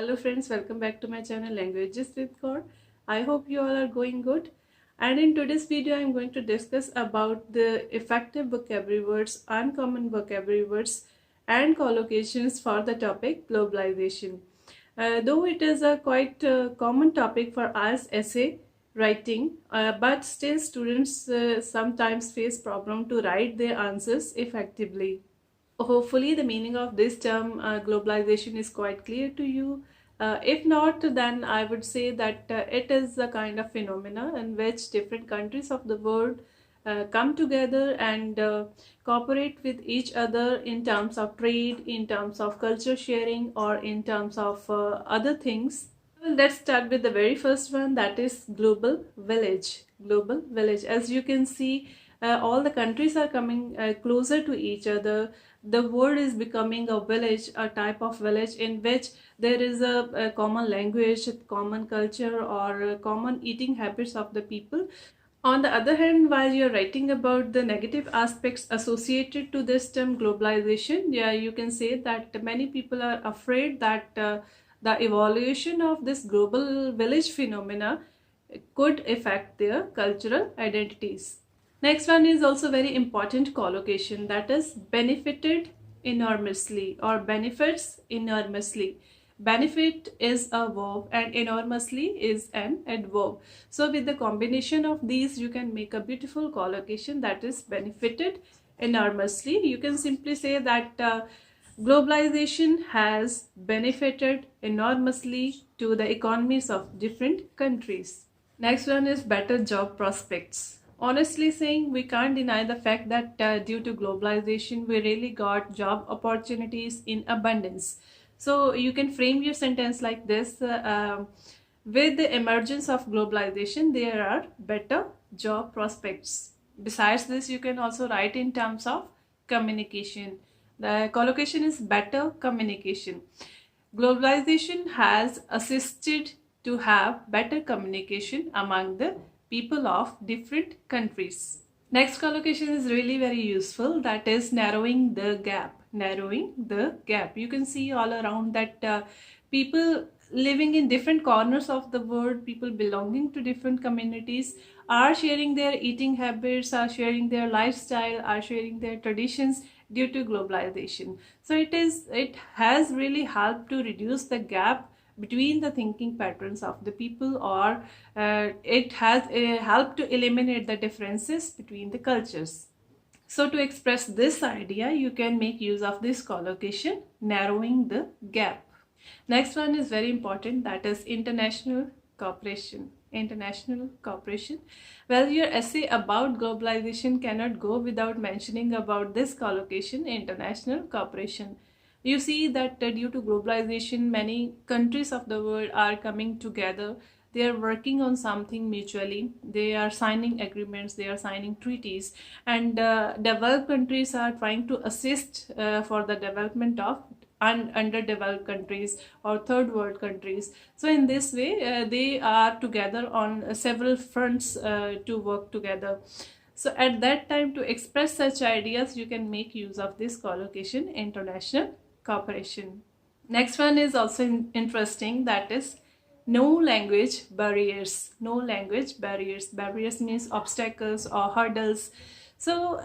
Hello friends, welcome back to my channel Languages with Kaur. I hope you all are going good. And in today's video, I'm going to discuss about the effective vocabulary words, uncommon vocabulary words, and collocations for the topic globalization. Though it is a quite common topic for us essay writing, but still students sometimes face problem to write their answers effectively. Hopefully the meaning of this term globalization is quite clear to you. If not, then I would say that it is a kind of phenomena in which different countries of the world come together and cooperate with each other in terms of trade, in terms of culture sharing, or in terms of other things. Well, let's start with the very first one, that is global village. Global village. As you can see, all the countries are coming closer to each other. The world is becoming a village, a type of village in which there is a common language, common culture, or common eating habits of the people. On the other hand, while you're writing about the negative aspects associated to this term globalization, yeah, you can say that many people are afraid that the evaluation of this global village phenomena could affect their cultural identities. Next one is also very important collocation, that is benefited enormously or benefits enormously. Benefit is a verb and enormously is an adverb. So with the combination of these you can make a beautiful collocation, that is benefited enormously. You can simply say that globalization has benefited enormously to the economies of different countries. Next one is better job prospects. Honestly saying, we can't deny the fact that due to globalization, we really got job opportunities in abundance. So you can frame your sentence like this. With the emergence of globalization, there are better job prospects. Besides this, you can also write in terms of communication. The collocation is better communication. Globalization has assisted to have better communication among the people of different countries. Next collocation is really very useful, that is narrowing the gap. Narrowing the gap. You can see all around that people living in different corners of the world, people belonging to different communities are sharing their eating habits, are sharing their lifestyle, are sharing their traditions due to globalization. So it has really helped to reduce the gap between the thinking patterns of the people, or it has helped to eliminate the differences between the cultures. So to express this idea, you can make use of this collocation, narrowing the gap. Next one is very important, that is international cooperation. International cooperation. Well, your essay about globalization cannot go without mentioning about this collocation, international cooperation. You see that due to globalization, many countries of the world are coming together. They are working on something mutually. They are signing agreements, they are signing treaties, and developed countries are trying to assist for the development of underdeveloped countries or third world countries. So in this way they are together on several fronts to work together. So at that time, to express such ideas, you can make use of this collocation, international cooperation. Next one is also interesting, that is no language barriers. No language barriers. Barriers means obstacles or hurdles. So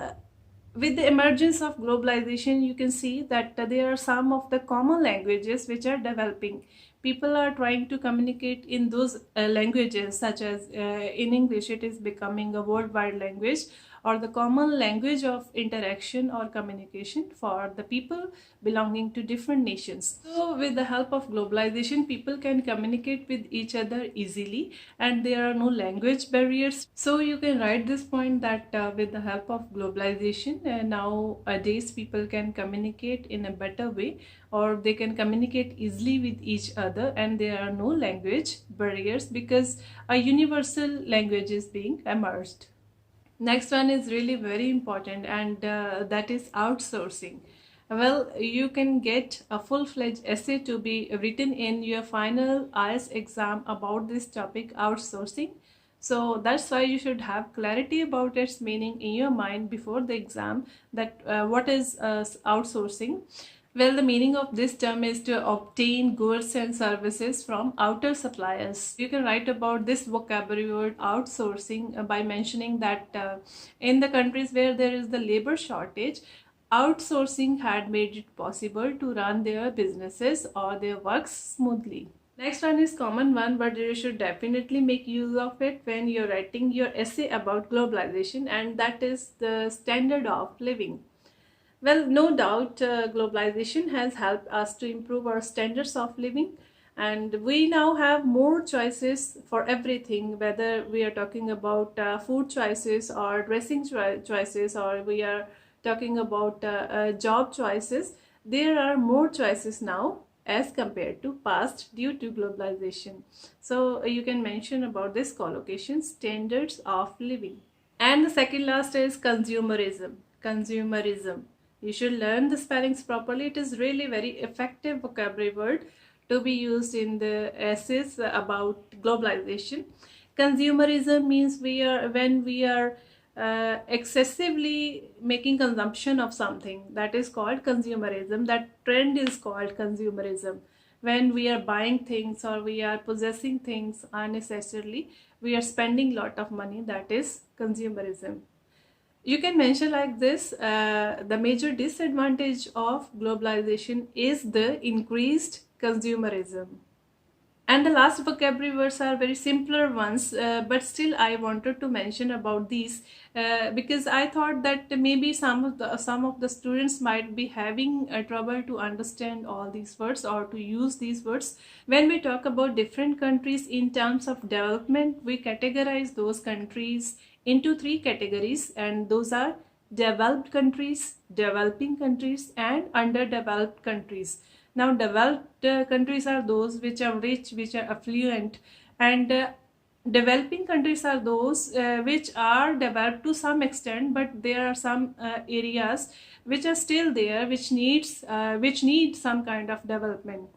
with the emergence of globalization, you can see that there are some of the common languages which are developing. People are trying to communicate in those languages, such as in English, it is becoming a worldwide language, or the common language of interaction or communication for the people belonging to different nations. So with the help of globalization, people can communicate with each other easily and there are no language barriers. So you can write this point that with the help of globalization, nowadays people can communicate in a better way, or they can communicate easily with each other, and there are no language barriers because a universal language is being emerged. Next one is really very important, and that is outsourcing. Well, you can get a full-fledged essay to be written in your final IELTS exam about this topic, outsourcing. So that's why you should have clarity about its meaning in your mind before the exam, that what is outsourcing. Well, the meaning of this term is to obtain goods and services from outer suppliers. You can write about this vocabulary word outsourcing by mentioning that in the countries where there is the labor shortage, outsourcing had made it possible to run their businesses or their works smoothly. Next one is common one, but you should definitely make use of it when you're writing your essay about globalization, and that is the standard of living. Well, no doubt, globalization has helped us to improve our standards of living, and we now have more choices for everything, whether we are talking about food choices or dressing choices, or we are talking about job choices. There are more choices now as compared to past due to globalization. So you can mention about this collocation, standards of living. And the second last is consumerism. Consumerism. You should learn the spellings properly. It is really very effective vocabulary word to be used in the essays about globalization. Consumerism means when we are excessively making consumption of something, that is called consumerism. That trend is called consumerism. When we are buying things or we are possessing things unnecessarily, we are spending lot of money, that is consumerism. You can mention like this, the major disadvantage of globalization is the increased consumerism. And the last vocabulary words are very simpler ones, but still I wanted to mention about these because I thought that maybe some of the students might be having trouble to understand all these words or to use these words. When we talk about different countries in terms of development, we categorize those countries into three categories, and those are developed countries, developing countries, and underdeveloped countries. Now, developed countries are those which are rich, which are affluent, and developing countries are those which are developed to some extent, but there are some areas which are still there, which need some kind of development.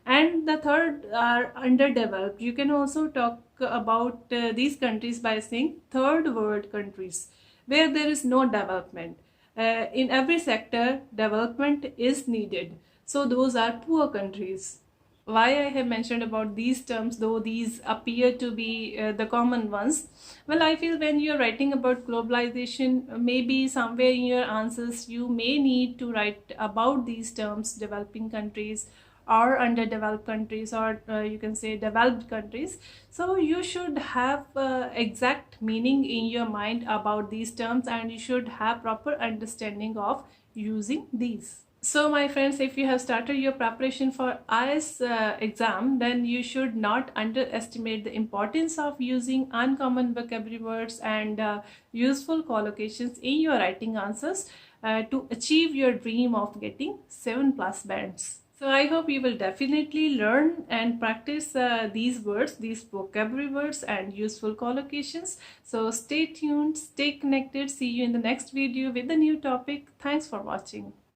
And the third are underdeveloped. You can also talk about these countries by saying third world countries, where there is no development. In every sector, development is needed. So those are poor countries. Why I have mentioned about these terms, though these appear to be the common ones? Well, I feel when you're writing about globalization, maybe somewhere in your answers you may need to write about these terms, developing countries or underdeveloped countries, or you can say developed countries. So you should have exact meaning in your mind about these terms, and you should have proper understanding of using these. So my friends, if you have started your preparation for IELTS exam, then you should not underestimate the importance of using uncommon vocabulary words and useful collocations in your writing answers to achieve your dream of getting 7+ bands. So I hope you will definitely learn and practice these words, these vocabulary words and useful collocations. So stay tuned, stay connected. See you in the next video with a new topic. Thanks for watching.